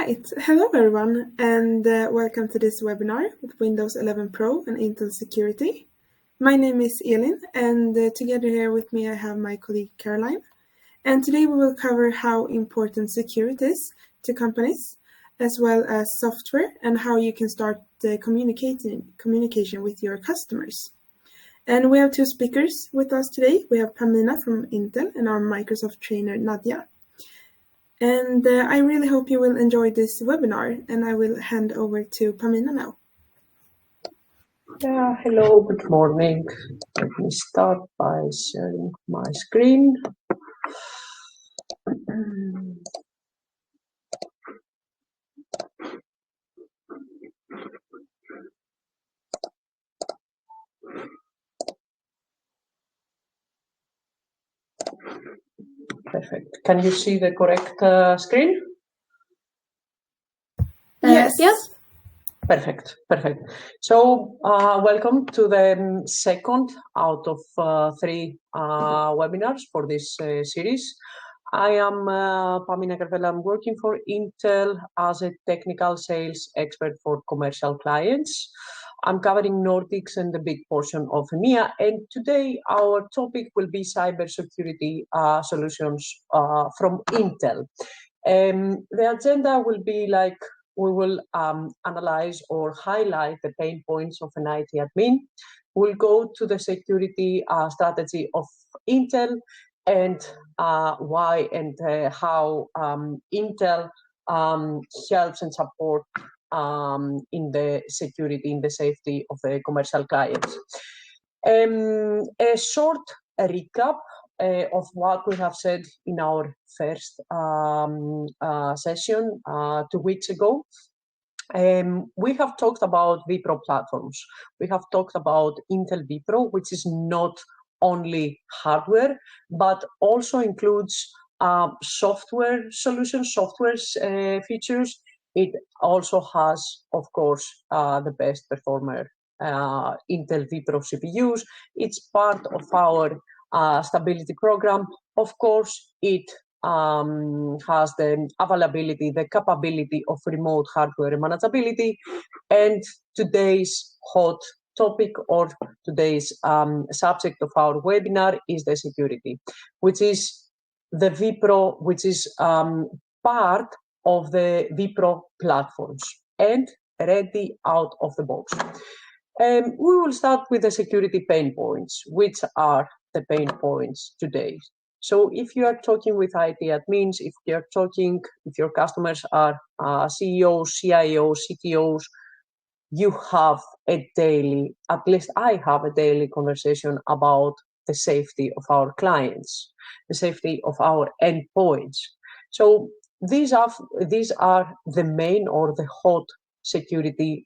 right, hello everyone, and welcome to this webinar with Windows 11 Pro and Intel Security. My name is Elin, and together here with me I have my colleague Caroline. And today we will cover how important security is to companies, as well as software, and how you can start communication with your customers. And we have two speakers with us today. We have Pamina from Intel and our Microsoft trainer Nadia. And I really hope you will enjoy this webinar, and I will hand over to Pamina now. Yeah, hello, good morning. Let me start by sharing my screen. Perfect. Can you see the correct screen? Yes. Perfect. So welcome to the second out of three webinars for this series. I am Pamina Carvela. I'm working for Intel as a technical sales expert for commercial clients. I'm covering Nordics and a big portion of EMEA, and today our topic will be cybersecurity solutions from Intel. The agenda will be like we will analyze or highlight the pain points of an IT admin. We'll go to the security strategy of Intel and why and how Intel helps and support in the security, in the safety of the commercial clients. A short recap of what we have said in our first session 2 weeks ago. We have talked about vPro platforms. We have talked about Intel vPro, which is not only hardware, but also includes software solutions, software features. It also has, of course, the best performer Intel vPro CPUs. It's part of our stability program. Of course, it has the availability, the capability of remote hardware manageability. And today's hot topic or today's subject of our webinar is the security, which is the vPro, which is part of the vPro platforms and ready out of the box. We will start with the security pain points, which are the pain points today. So if you are talking with IT admins, if your customers are CEOs, CIOs, CTOs, you have a daily, at least I have a daily conversation about the safety of our clients, the safety of our endpoints. So these are the main or the hot security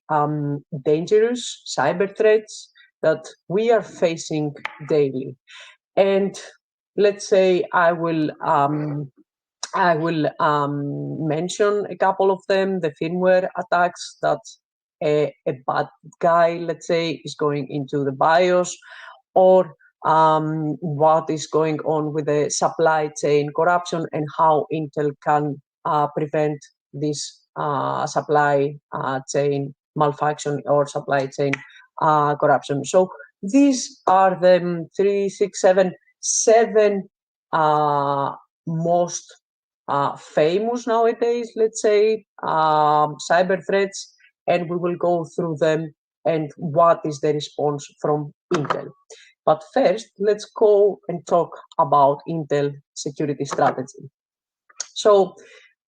dangerous cyber threats that we are facing daily. And let's say I will mention a couple of them. The firmware attacks that a bad guy, let's say, is going into the BIOS, or what is going on with the supply chain corruption and how Intel can prevent this supply chain malfunction or supply chain corruption. So these are the 7 most famous nowadays, let's say, cyber threats, and we will go through them and what is the response from Intel. But first, let's go and talk about Intel security strategy. So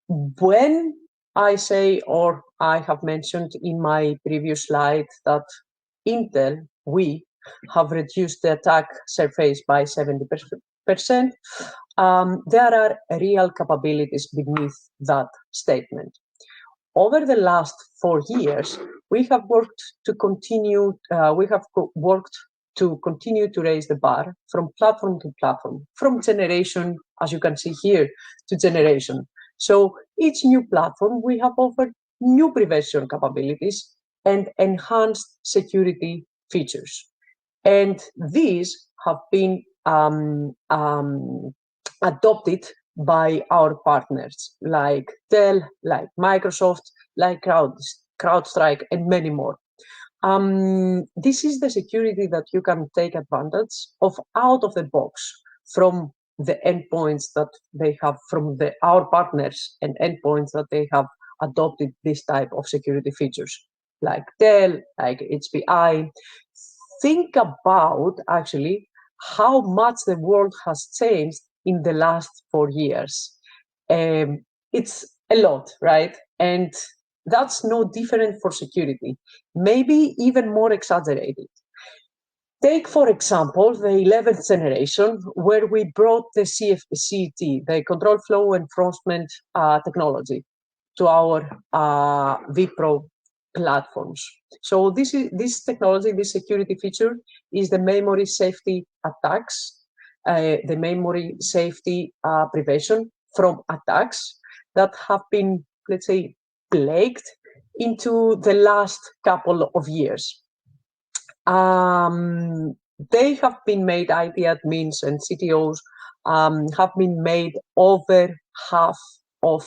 when I say, or I have mentioned in my previous slide that Intel, we have reduced the attack surface by 70%, there are real capabilities beneath that statement. Over the last 4 years, we have worked to continue to raise the bar from platform to platform, from generation, as you can see here, to generation. So each new platform, we have offered new prevention capabilities and enhanced security features. And these have been adopted by our partners like Dell, like Microsoft, like CrowdStrike, and many more. This is the security that you can take advantage of out of the box from the endpoints that they have, from our partners and endpoints that they have adopted this type of security features, like Dell, like HPI. Think about actually how much the world has changed in the last 4 years. It's a lot, right? And that's no different for security, maybe even more exaggerated. Take, for example, the 11th generation, where we brought the CFCT, the control flow enforcement technology, to our vPro platforms. So this technology, this security feature, is the memory safety attacks, the memory safety prevention from attacks that have been, let's say, plagued into the last couple of years. They have been made, IT admins and CTOs have been made over half of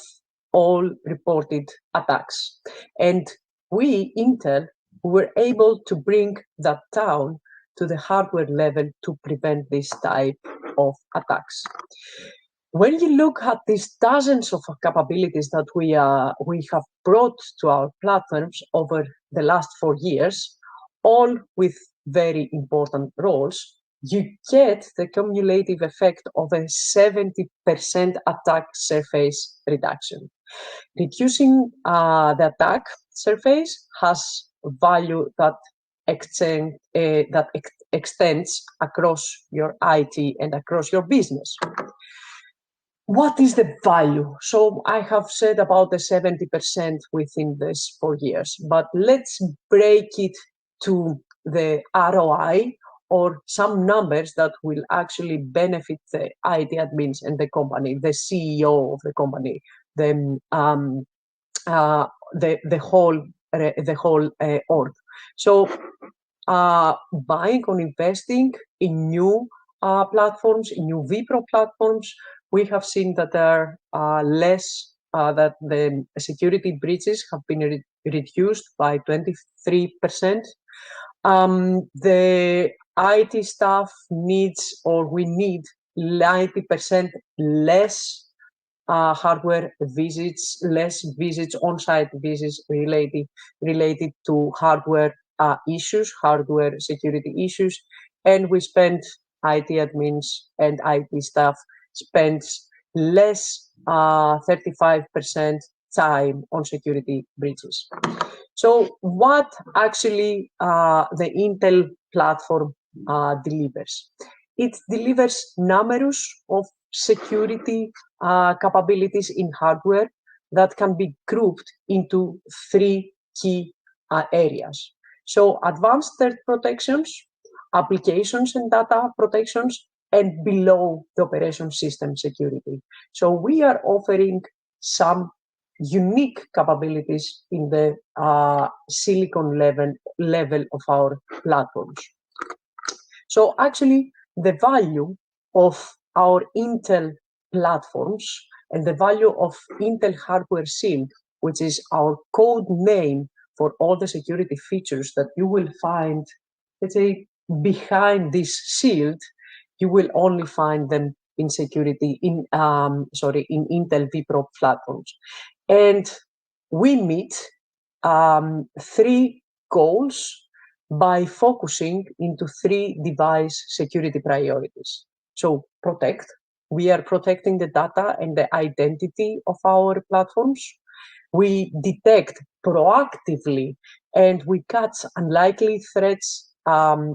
all reported attacks. And we, Intel, were able to bring that down to the hardware level to prevent this type of attacks. When you look at these dozens of capabilities that we have brought to our platforms over the last 4 years, all with very important roles, you get the cumulative effect of a 70% attack surface reduction. Reducing the attack surface has value that extends across your IT and across your business. What is the value? So I have said about the 70% within this 4 years, but let's break it to the ROI or some numbers that will actually benefit the IT admins and the company, the CEO of the company, the whole org. So buying or investing in new platforms, in new vPro platforms, we have seen that there are less, that the security breaches have been reduced by 23%. The IT staff needs, or we need 90% less hardware visits, less visits, on-site visits related to hardware issues, hardware security issues, and we spend, IT admins and IT staff spends less 35% time on security breaches. So what actually the Intel platform delivers? It delivers numerous of security capabilities in hardware that can be grouped into three key areas. So advanced threat protections, applications and data protections, and below the operation system security. So we are offering some unique capabilities in the silicon level of our platforms. So actually, the value of our Intel platforms and the value of Intel Hardware Shield, which is our code name for all the security features that you will find, let's say, behind this shield, you will only find them in in Intel vPro platforms. And we meet three goals by focusing into three device security priorities. So protect. We are protecting the data and the identity of our platforms. We detect proactively and we catch unlikely threats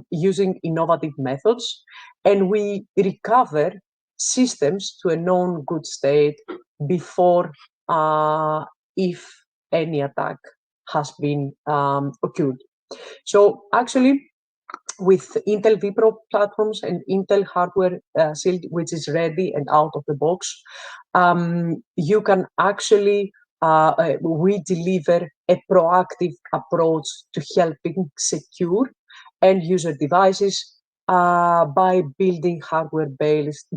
using innovative methods, and we recover systems to a known good state before if any attack has been occurred. So actually, with Intel vPro platforms and Intel Hardware Shield, which is ready and out of the box, you can actually, we deliver a proactive approach to helping secure end user devices by building hardware-based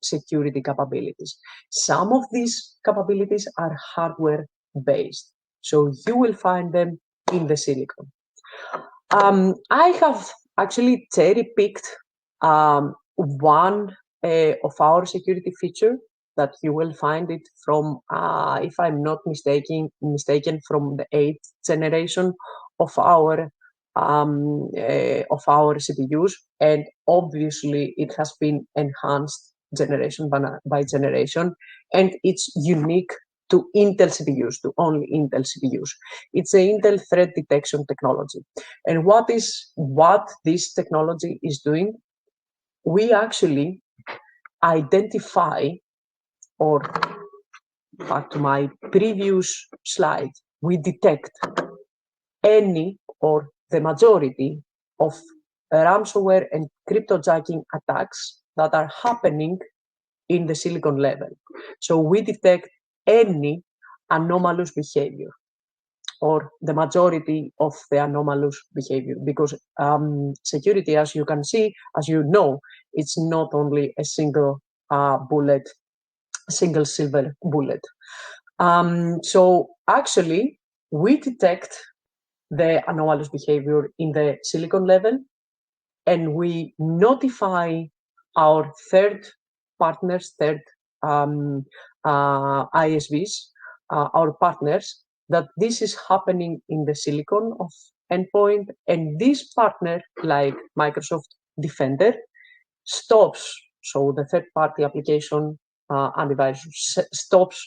security capabilities. Some of these capabilities are hardware-based, so you will find them in the silicon. I have actually cherry-picked one of our security feature that you will find it from, if I'm not mistaken, from the 8th generation of our CPUs, and obviously it has been enhanced generation by generation, and it's unique to Intel CPUs, to only Intel CPUs. It's the Intel threat detection technology. And what this technology is doing, we actually identify, or back to my previous slide, we detect any or the majority of ransomware and cryptojacking attacks that are happening in the silicon level. So we detect any anomalous behavior, or the majority of the anomalous behavior, because security, as you can see, as you know, it's not only a single bullet, single silver bullet. So actually, we detect the anomalous behavior in the silicon level, and we notify our third partners, ISVs, our partners, that this is happening in the silicon of endpoint, and this partner, like Microsoft Defender, stops, so the third-party application antivirus stops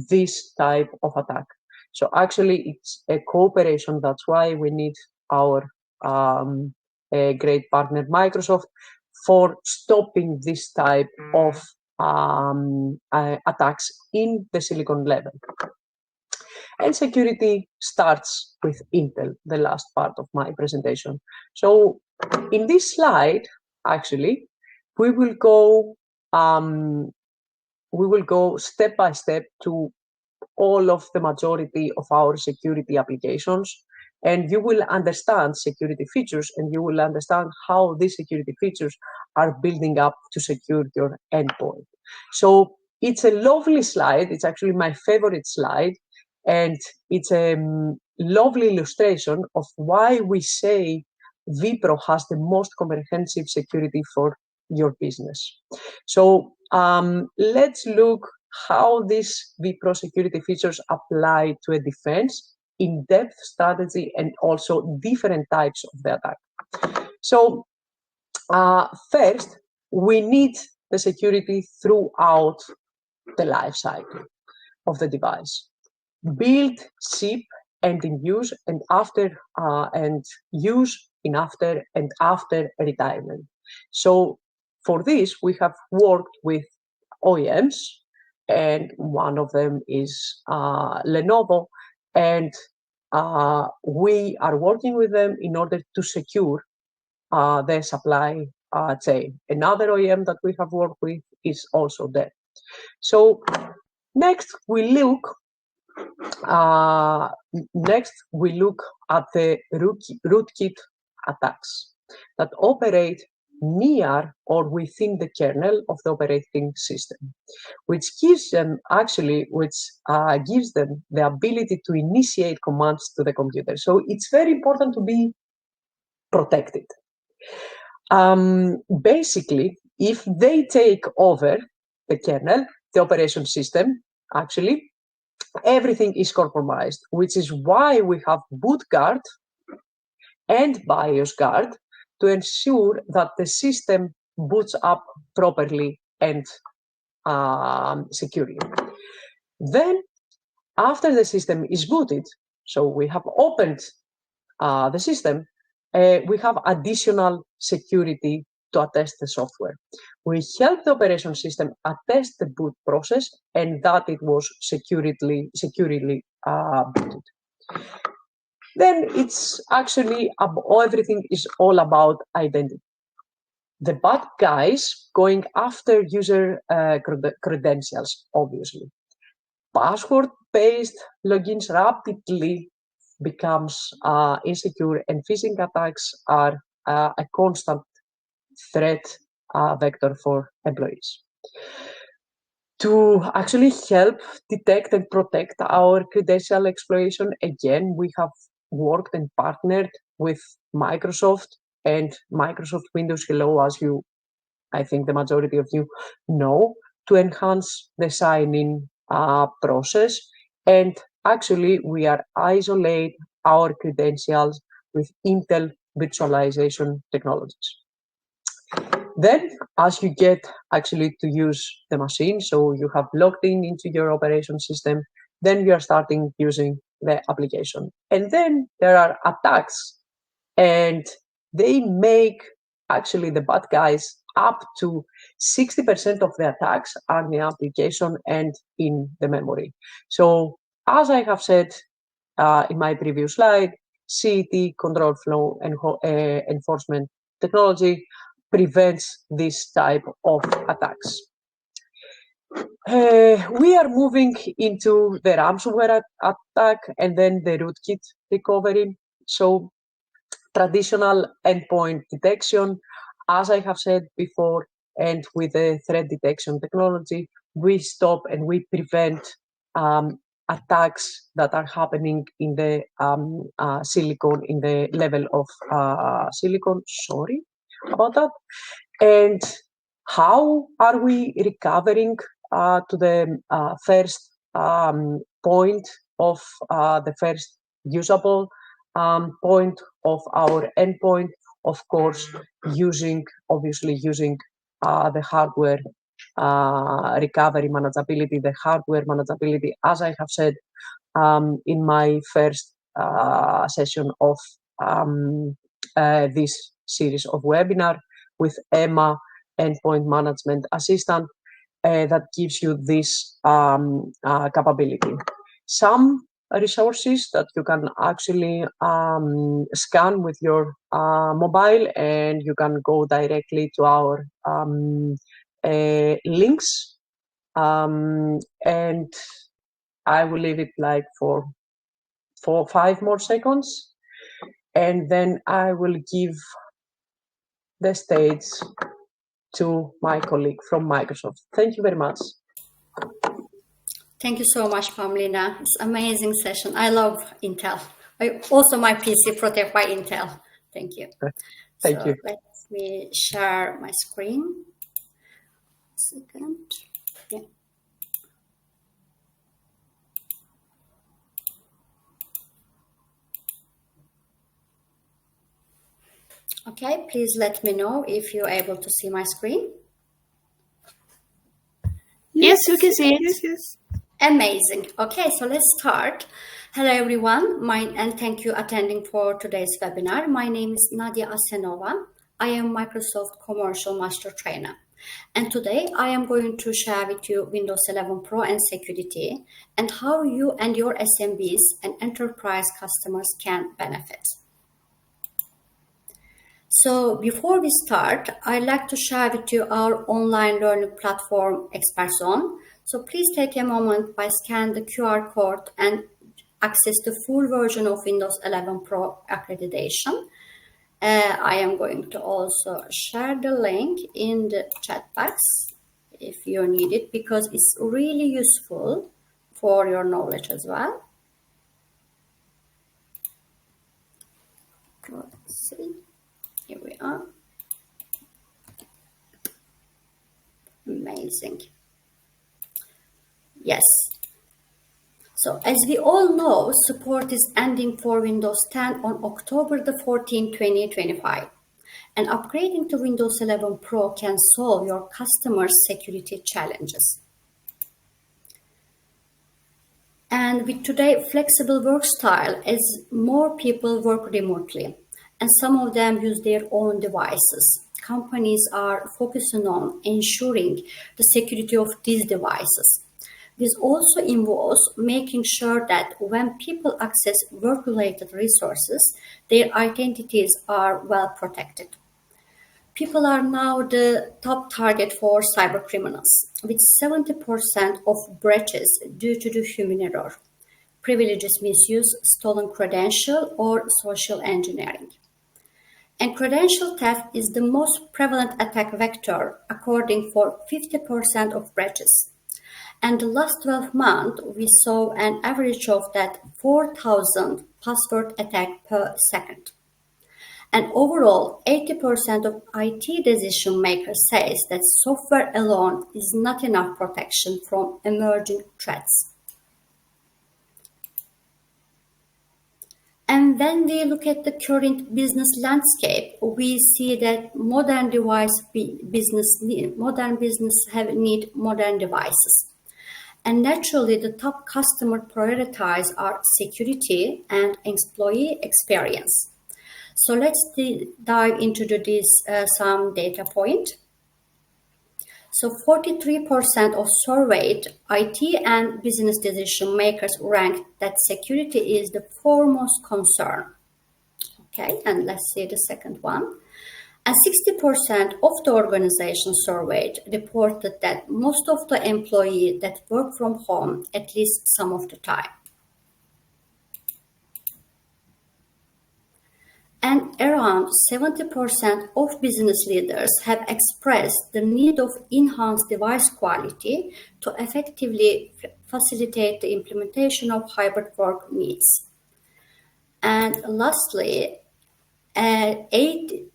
this type of attack. So actually, it's a cooperation. That's why we need our a great partner, Microsoft, for stopping this type of attacks in the silicon level. And security starts with Intel, the last part of my presentation. So in this slide, actually, we will go step by step to all of the majority of our security applications, and you will understand security features, and you will understand how these security features are building up to secure your endpoint. So it's a lovely slide. It's actually my favorite slide, and it's a lovely illustration of why we say vPro has the most comprehensive security for your business. So let's look how these vPro security features apply to a defense, in-depth strategy, and also different types of the attack. So first, we need the security throughout the life cycle of the device. Build, ship, and in use, and after and use in after and after retirement. So for this, we have worked with OEMs, and one of them is Lenovo, and we are working with them in order to secure their supply chain. Another OEM that we have worked with is also there. So next we look at the rootkit attacks that operate near or within the kernel of the operating system, which gives them the ability to initiate commands to the computer. So it's very important to be protected. Basically, if they take over the kernel, the operation system, actually, everything is compromised, which is why we have boot guard and BIOS guard to ensure that the system boots up properly and securely. Then, after the system is booted, so we have opened the system, we have additional security to attest the software. We help the operation system attest the boot process and that it was securely booted. Then it's actually, everything is all about identity. The bad guys going after user credentials, obviously. Password-based logins rapidly becomes insecure, and phishing attacks are a constant threat vector for employees. To actually help detect and protect our credential exploration, again, we have worked and partnered with Microsoft and Microsoft Windows Hello, as I think the majority of you know, to enhance the sign-in process. And actually, we are isolate our credentials with Intel virtualization technologies. Then, as you get actually to use the machine, so you have logged in into your operation system, then you are starting using the application. And then there are attacks, and they make actually the bad guys up to 60% of the attacks are in the application and in the memory. So as I have said in my previous slide, CET, control flow and enforcement technology prevents this type of attacks. We are moving into the ransomware attack and then the rootkit recovery. So traditional endpoint detection, as I have said before, and with the threat detection technology, we stop and we prevent attacks that are happening in the silicon, in the level of silicon. Sorry about that. And how are we recovering to the first point of the first usable point of our endpoint? Of course, obviously using the hardware recovery manageability, the hardware manageability, as I have said in my first session of this series of webinar with Emma, Endpoint Management Assistant, that gives you this capability. Some resources that you can actually scan with your mobile, and you can go directly to our links, and I will leave it like for 5 more seconds, and then I will give the stage to my colleague from Microsoft. Thank you very much. Thank you so much, Pamela. It's an amazing session. I love Intel. Also, my PC protected by Intel. Thank you. Thank you. Let me share my screen. Second. Yeah. Okay, please let me know if you're able to see my screen. Yes, you can see it. Yes. Amazing. Okay, so let's start. Hello, everyone, and thank you attending for today's webinar. My name is Nadia Asenova. I am Microsoft Commercial Master Trainer. And today I am going to share with you Windows 11 Pro and security and how you and your SMBs and enterprise customers can benefit. So before we start, I'd like to share with you our online learning platform Expert Zone. So please take a moment by scanning the QR code and access the full version of Windows 11 Pro accreditation. I am going to also share the link in the chat box if you need it, because it's really useful for your knowledge as well. Let's see. Here we are. Amazing. Yes. So as we all know, support is ending for Windows 10 on October the 14th, 2025. And upgrading to Windows 11 Pro can solve your customers' security challenges. And with today's flexible work style, as more people work remotely, and some of them use their own devices, companies are focusing on ensuring the security of these devices. This also involves making sure that when people access work-related resources, their identities are well protected. People are now the top target for cybercriminals, with 70% of breaches due to the human error, privileges misuse, stolen credential, or social engineering. And credential theft is the most prevalent attack vector, according for 50% of breaches. And the last 12 months, we saw an average of that 4,000 password attack per second. And overall, 80% of IT decision makers says that software alone is not enough protection from emerging threats. And when we look at the current business landscape, we see that modern business need modern devices. And naturally, the top customer prioritize are security and employee experience. So let's dive into some data point. So 43% of surveyed IT and business decision makers ranked that security is the foremost concern. Okay, and let's see the second one. And 60% of the organization surveyed reported that most of the employees that work from home at least some of the time. And around 70% of business leaders have expressed the need of enhanced device quality to effectively facilitate the implementation of hybrid work needs. And lastly, 86%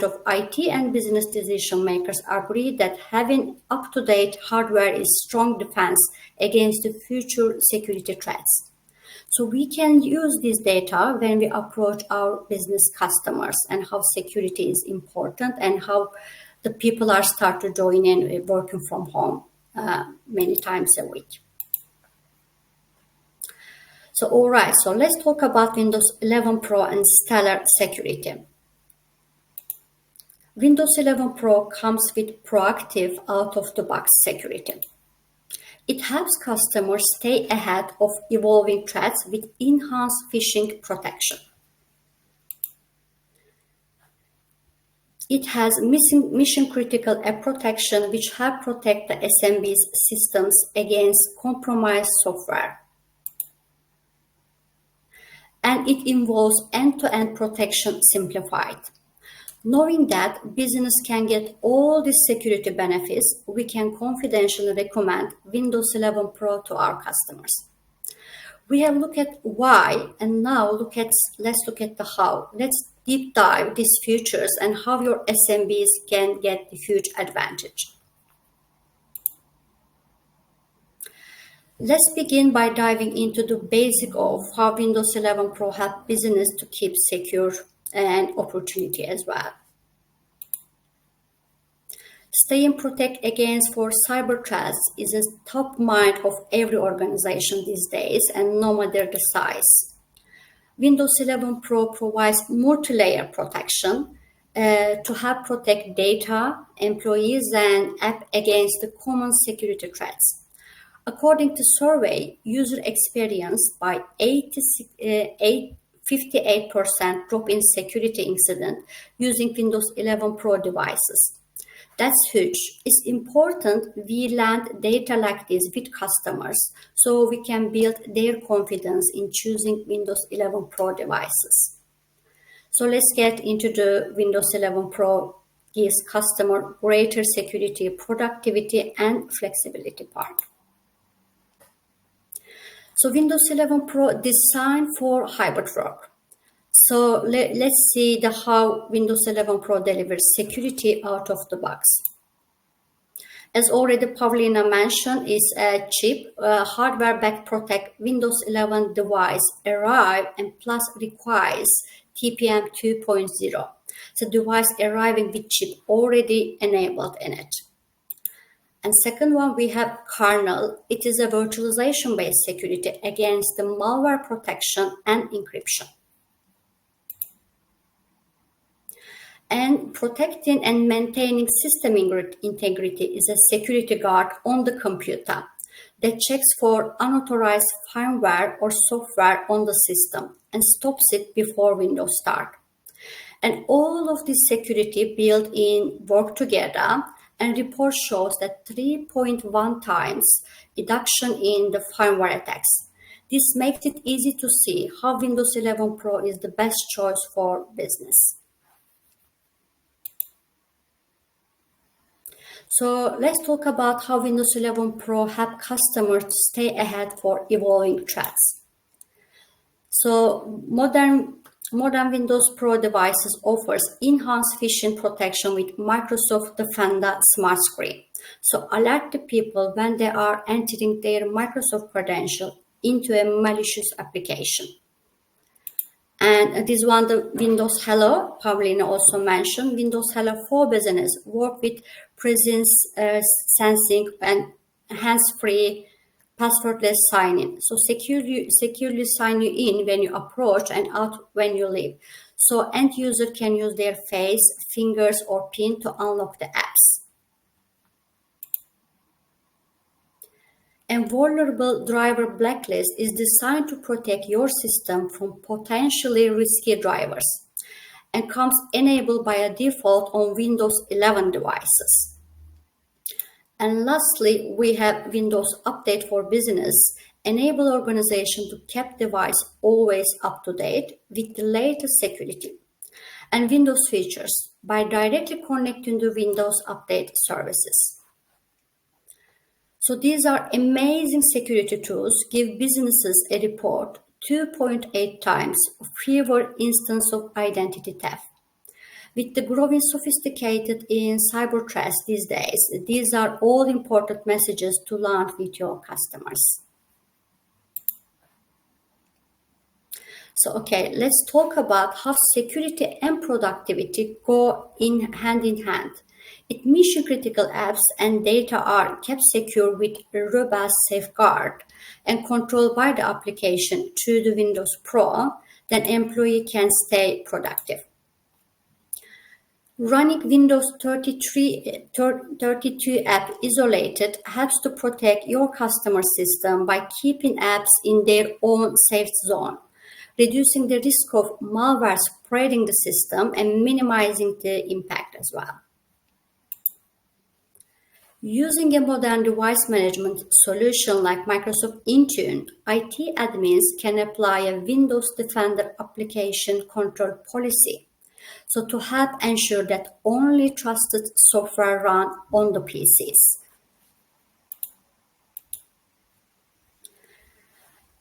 of IT and business decision makers agree that having up-to-date hardware is strong defense against the future security threats. So we can use this data when we approach our business customers and how security is important and how the people are start to join in working from home many times a week. So all right, so let's talk about Windows 11 Pro and Stellar security. Windows 11 Pro comes with proactive out-of-the-box security. It helps customers stay ahead of evolving threats with enhanced phishing protection. It has mission-critical app protection, which help protect the SMB's systems against compromised software. And it involves end-to-end protection simplified. Knowing that business can get all these security benefits, we can confidentially recommend Windows 11 Pro to our customers. We have looked at why, and now let's look at the how. Let's deep dive these features and how your SMBs can get the huge advantage. Let's begin by diving into the basic of how Windows 11 Pro helps business to keep secure and opportunity as well. Stay and protect against for cyber threats is a top mind of every organization these days, and no matter the size. Windows 11 Pro provides multi-layer protection to help protect data, employees, and app against the common security threats. According to survey, user experienced by 58% drop in security incident using Windows 11 Pro devices. That's huge. It's important we land data like this with customers so we can build their confidence in choosing Windows 11 Pro devices. So let's get into the Windows 11 Pro gives customer greater security, productivity, and flexibility part. So Windows 11 Pro designed for hybrid work. So let's see how Windows 11 Pro delivers security out of the box. As already Pavlina mentioned, is a cheap hardware back protect Windows 11 device arrive and plus requires TPM 2.0. So device arriving with chip already enabled in it. And second one, we have kernel. It is a virtualization-based security against the malware protection and encryption. And protecting and maintaining system integrity is a security guard on the computer that checks for unauthorized firmware or software on the system and stops it before Windows start. And all of this security built-in work together, and report shows that 3.1 times reduction in the firmware attacks. This makes it easy to see how Windows 11 Pro is the best choice for business. So let's talk about how Windows 11 Pro help customers to stay ahead for evolving threats. So modern Windows Pro devices offers enhanced phishing protection with Microsoft Defender Smart Screen. So alert the people when they are entering their Microsoft credential into a malicious application. And this one, the Windows Hello, Pavlina also mentioned. Windows Hello for Business work with presence sensing and hands-free passwordless sign-in. So securely sign you in when you approach and out when you leave. So end user can use their face, fingers, or PIN to unlock the apps. A vulnerable driver blacklist is designed to protect your system from potentially risky drivers and comes enabled by a default on Windows 11 devices. And lastly, we have Windows Update for Business, enable organization to keep device always up to date with the latest security and Windows features by directly connecting to Windows Update services. So these are amazing security tools, give businesses a report 2.8 times fewer instances of identity theft. With the growing sophisticated in cyber threats these days, these are all important messages to launch with your customers. So, okay, let's talk about how security and productivity go hand in hand. Mission-critical apps and data are kept secure with a robust safeguard and controlled by the application through the Windows Pro, then employee can stay productive. Running Windows 32 app isolated helps to protect your customer system by keeping apps in their own safe zone, reducing the risk of malware spreading the system and minimizing the impact as well. Using a modern device management solution like Microsoft Intune, IT admins can apply a Windows Defender application control policy. So to help ensure that only trusted software run on the PCs.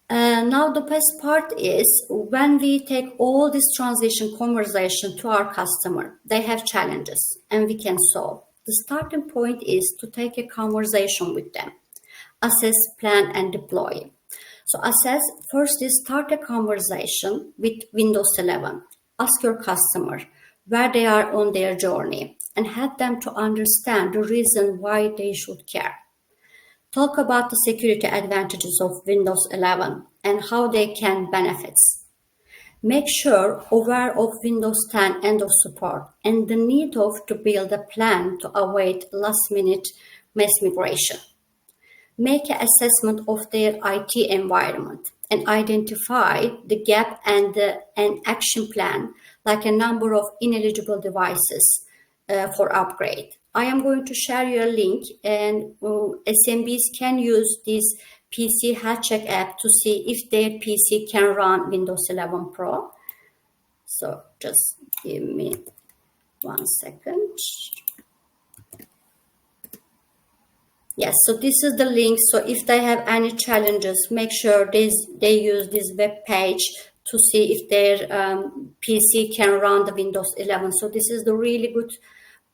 Now the best part is when we take all this transition conversation to our customer, they have challenges and we can solve. The starting point is to take a conversation with them, assess, plan, and deploy. So assess, first is start a conversation with Windows 11. Ask your customer where they are on their journey and help them to understand the reason why they should care. Talk about the security advantages of Windows 11 and how they can benefit. Make sure aware of Windows 10 end of support and the need to build a plan to avoid last-minute mass migration. Make an assessment of their IT environment and identify the gap and an action plan, like a number of ineligible devices for upgrade. I am going to share you a link, and SMBs can use this PC Health Check app to see if their PC can run Windows 11 Pro. So just give me 1 second. Yes, so this is the link. So if they have any challenges, make sure they use this web page to see if their PC can run the Windows 11. So this is the really good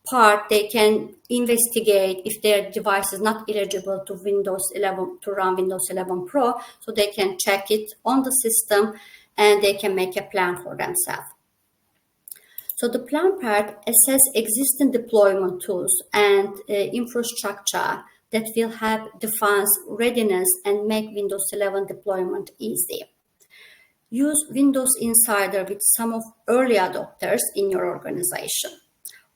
part. They can investigate if their device is not eligible to Windows 11 to run Windows 11 Pro, so they can check it on the system and they can make a plan for themselves. So the plan part assess existing deployment tools and infrastructure that will help define readiness and make Windows 11 deployment easy. Use Windows Insider with some of early adopters in your organization.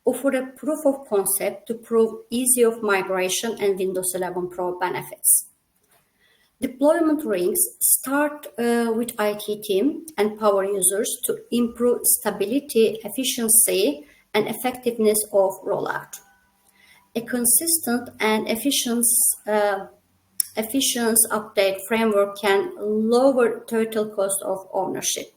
Offer a proof of concept to prove ease of migration and Windows 11 Pro benefits. Deployment rings start with IT team and power users to improve stability, efficiency, and effectiveness of rollout. A consistent and efficient efficiency update framework can lower total cost of ownership.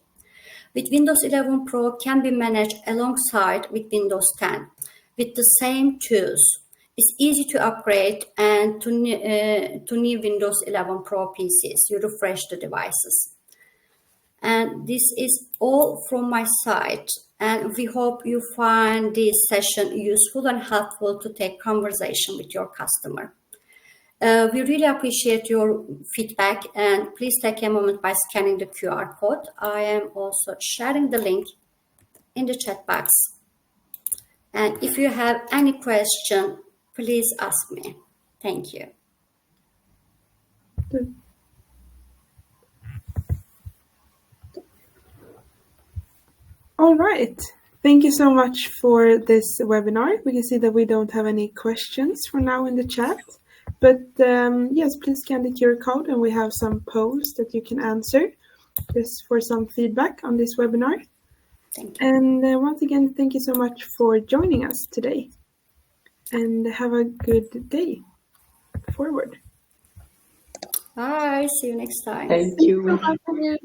With Windows 11 Pro can be managed alongside with Windows 10 with the same tools. It's easy to upgrade and to new Windows 11 Pro PCs. You refresh the devices. And this is all from my side. And we hope you find this session useful and helpful to take conversation with your customer. We really appreciate your feedback, and please take a moment by scanning the QR code. I am also sharing the link in the chat box. And if you have any question, please ask me. Thank you. All right. Thank you so much for this webinar. We can see that we don't have any questions for now in the chat. But yes, please scan the QR code and we have some polls that you can answer just for some feedback on this webinar. Thank you. And once again, thank you so much for joining us today. And have a good day forward. Bye. See you next time. Thank you.